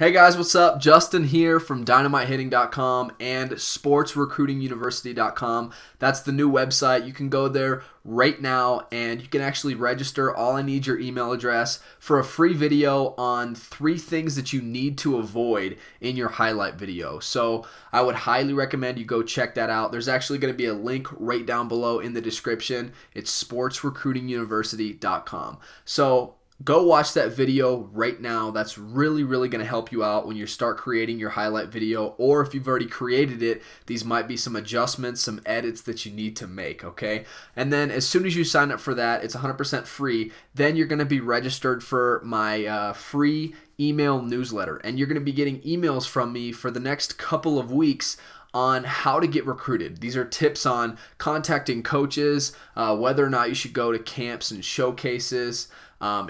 Hey guys, what's up? Justin here from dynamitehitting.com and sportsrecruitinguniversity.com. That's the new website. You can go there right now and you can actually register. All I need your email address for a free video on 3 things that you need to avoid in your highlight video. So I would highly recommend you go check that out. There's actually going to be a link right down below in the description. It's sportsrecruitinguniversity.com. So go watch that video right now. That's really going to help you out when you start creating your highlight video, or if you've already created it, these might be some adjustments, some edits that you need to make, okay? And then as soon as you sign up for that, it's 100% free. Then you're going to be registered for my free email newsletter, and you're going to be getting emails from me for the next couple of weeks on how to get recruited. These are tips on contacting coaches, whether or not you should go to camps and showcases,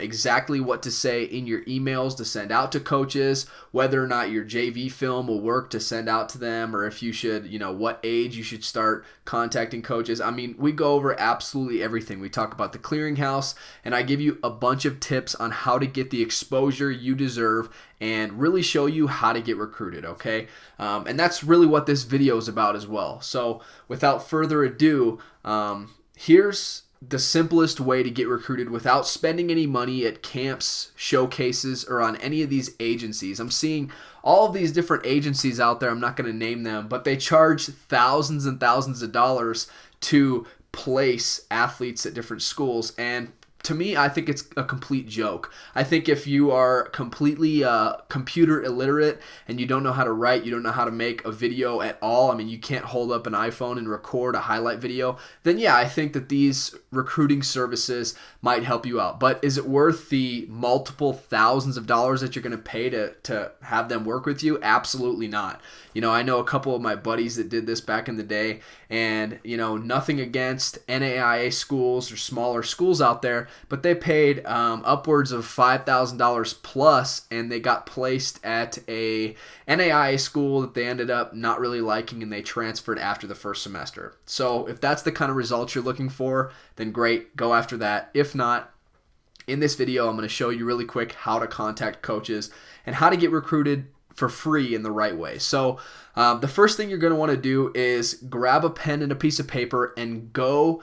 exactly what to say in your emails to send out to coaches, whether or not your JV film will work to send out to them, or if you should, what age you should start contacting coaches. I mean, we go over absolutely everything. We talk about the clearinghouse, and I give you a bunch of tips on how to get the exposure you deserve and really show you how to get recruited, okay? And that's really what this video is about as well. So without further ado, here's the simplest way to get recruited without spending any money at camps, showcases, or on any of these agencies. I'm seeing all of these different agencies out there. I'm not going to name them, but they charge thousands and thousands of dollars to place athletes at different schools. And to me, I think it's a complete joke. I think if you are completely computer illiterate and you don't know how to write, you don't know how to make a video at all, I mean, you can't hold up an iPhone and record a highlight video, then yeah, I think that these recruiting services might help you out. But is it worth the multiple thousands of dollars that you're going to pay to have them work with you? Absolutely not. I know a couple of my buddies that did this back in the day, and nothing against NAIA schools or smaller schools out there, but they paid upwards of $5,000 plus, and they got placed at a NAIA school that they ended up not really liking, and they transferred after the first semester. So if that's the kind of results you're looking for, then great, go after that. If not, in this video, I'm going to show you really quick how to contact coaches and how to get recruited for free in the right way. So the first thing you're going to want to do is grab a pen and a piece of paper and go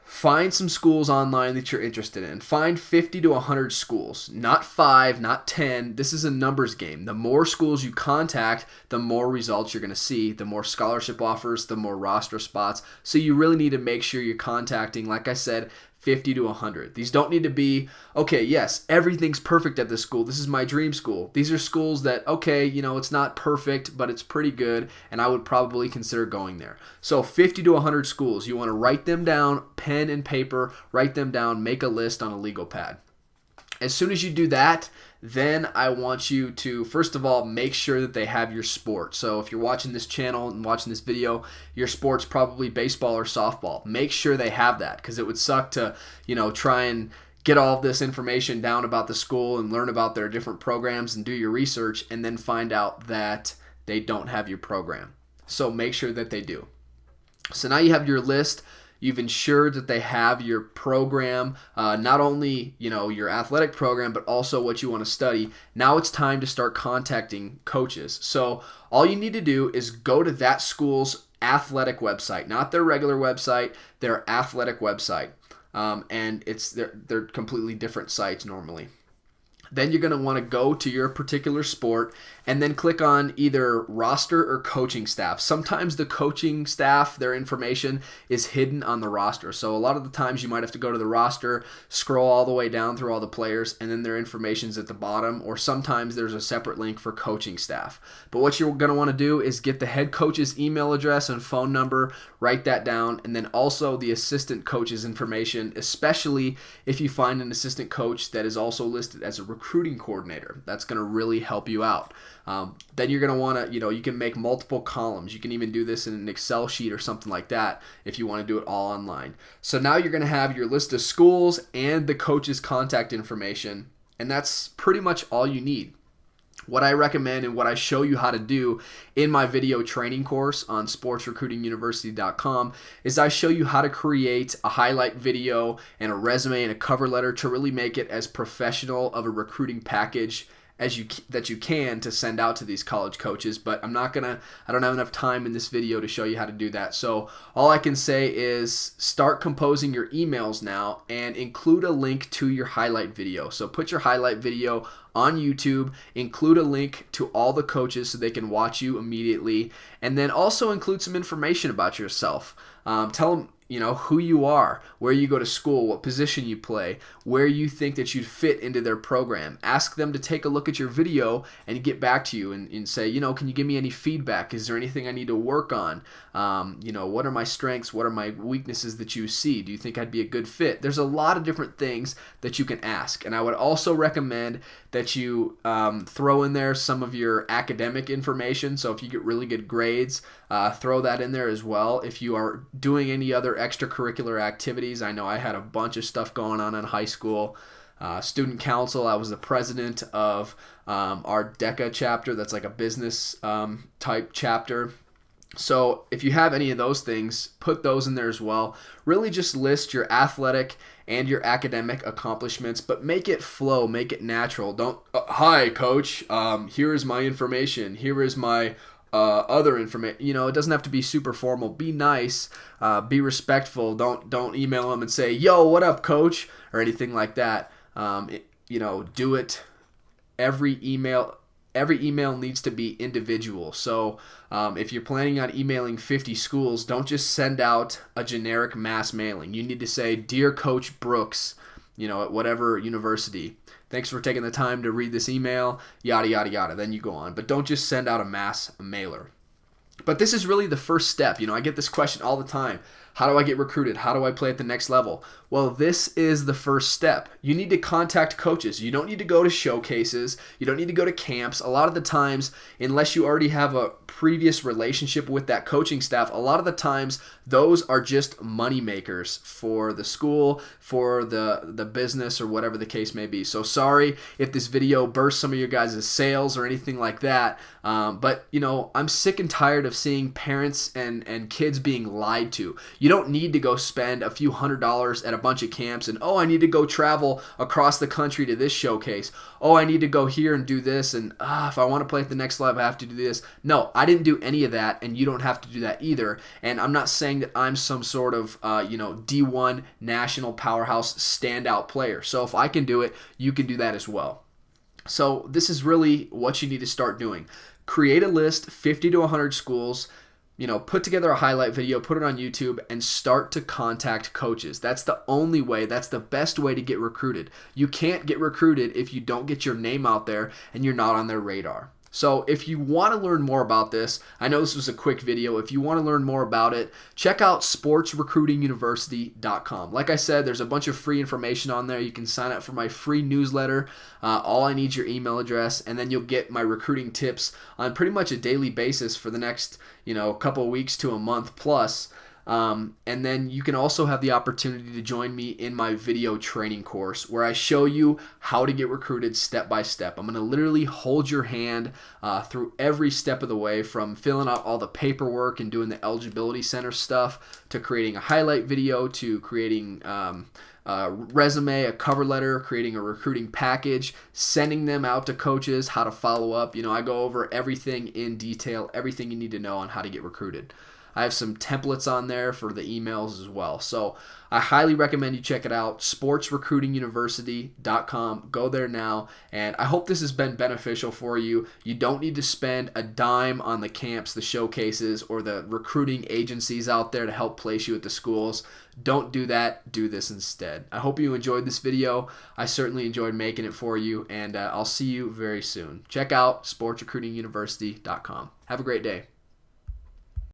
find some schools online that you're interested in. Find 50 to 100 schools, not 5, not 10. This is a numbers game. The more schools you contact, the more results you're going to see, the more scholarship offers, the more roster spots. So you really need to make sure you're contacting, like I said, 50 to 100. These don't need to be, okay, yes, everything's perfect at this school. This is my dream school. These are schools that, okay, it's not perfect, but it's pretty good, and I would probably consider going there. So 50 to 100 schools. You want to write them down, pen and paper, write them down, make a list on a legal pad. As soon as you do that, then I want you to, first of all, make sure that they have your sport. So if you're watching this channel and watching this video, your sport's probably baseball or softball. Make sure they have that, because it would suck to, try and get all of this information down about the school and learn about their different programs and do your research and then find out that they don't have your program. So make sure that they do. So now you have your list. You've ensured that they have your program, not only your athletic program, but also what you want to study. Now it's time to start contacting coaches. So all you need to do is go to that school's athletic website, not their regular website, their athletic website, and they're completely different sites normally. Then you're going to want to go to your particular sport and then click on either roster or coaching staff. Sometimes the coaching staff, their information is hidden on the roster. So a lot of the times you might have to go to the roster, scroll all the way down through all the players, and then their information's at the bottom, or sometimes there's a separate link for coaching staff. But what you're going to want to do is get the head coach's email address and phone number, write that down, and then also the assistant coach's information, especially if you find an assistant coach that is also listed as a recruiting coordinator. That's going to really help you out. Then you're going to want to, you can make multiple columns. You can even do this in an Excel sheet or something like that if you want to do it all online. So now you're going to have your list of schools and the coach's contact information, and that's pretty much all you need. What I recommend and what I show you how to do in my video training course on sportsrecruitinguniversity.com is I show you how to create a highlight video and a resume and a cover letter to really make it as professional of a recruiting package as that you can to send out to these college coaches, but I don't have enough time in this video to show you how to do that. So all I can say is start composing your emails now and include a link to your highlight video. So put your highlight video on YouTube, include a link to all the coaches so they can watch you immediately, and then also include some information about yourself. Tell them who you are, where you go to school, what position you play, where you think that you'd fit into their program. Ask them to take a look at your video and get back to you and say, can you give me any feedback? Is there anything I need to work on? What are my strengths? What are my weaknesses that you see? Do you think I'd be a good fit? There's a lot of different things that you can ask. And I would also recommend that you throw in there some of your academic information. So if you get really good grades, throw that in there as well. If you are doing any other extracurricular activities, I know I had a bunch of stuff going on in high school. Student council, I was the president of our DECA chapter. That's like a business type chapter. So if you have any of those things, put those in there as well. Really just list your athletic and your academic accomplishments, but make it flow, make it natural. Don't, hi coach, here is my information, here is my other information. It doesn't have to be super formal. Be nice, be respectful. Don't email them and say, yo, what up coach, or anything like that. Do it. Every email needs to be individual. So if you're planning on emailing 50 schools, don't just send out a generic mass mailing. You need to say, Dear Coach Brooks, at whatever university, thanks for taking the time to read this email, yada, yada, yada. Then you go on. But don't just send out a mass mailer. But this is really the first step. I get this question all the time. How do I get recruited? How do I play at the next level? Well, this is the first step. You need to contact coaches. You don't need to go to showcases. You don't need to go to camps. A lot of the times, unless you already have a previous relationship with that coaching staff, a lot of the times those are just money makers for the school, for the business, or whatever the case may be. So sorry if this video bursts some of your guys' sales or anything like that. But I'm sick and tired of seeing parents and kids being lied to. You don't need to go spend a few $100s at a bunch of camps and, I need to go travel across the country to this showcase. I need to go here and do this, and if I want to play at the next level, I have to do this. No, I didn't do any of that, and you don't have to do that either. And I'm not saying that I'm some sort of D1 national powerhouse standout player. So if I can do it, you can do that as well. So this is really what you need to start doing. Create a list, 50 to 100 schools. Put together a highlight video, put it on YouTube, and start to contact coaches. That's the only way, that's the best way to get recruited. You can't get recruited if you don't get your name out there and you're not on their radar. So if you want to learn more about this, I know this was a quick video. If you want to learn more about it, check out sportsrecruitinguniversity.com. Like I said, there's a bunch of free information on there. You can sign up for my free newsletter. All I need is your email address, and then you'll get my recruiting tips on pretty much a daily basis for the next couple of weeks to a month plus. And then you can also have the opportunity to join me in my video training course where I show you how to get recruited step by step. I'm going to literally hold your hand through every step of the way, from filling out all the paperwork and doing the eligibility center stuff to creating a highlight video to creating a resume, a cover letter, creating a recruiting package, sending them out to coaches, how to follow up. I go over everything in detail, everything you need to know on how to get recruited. I have some templates on there for the emails as well. So I highly recommend you check it out, sportsrecruitinguniversity.com. Go there now, and I hope this has been beneficial for you. You don't need to spend a dime on the camps, the showcases, or the recruiting agencies out there to help place you at the schools. Don't do that. Do this instead. I hope you enjoyed this video. I certainly enjoyed making it for you, and I'll see you very soon. Check out sportsrecruitinguniversity.com. Have a great day.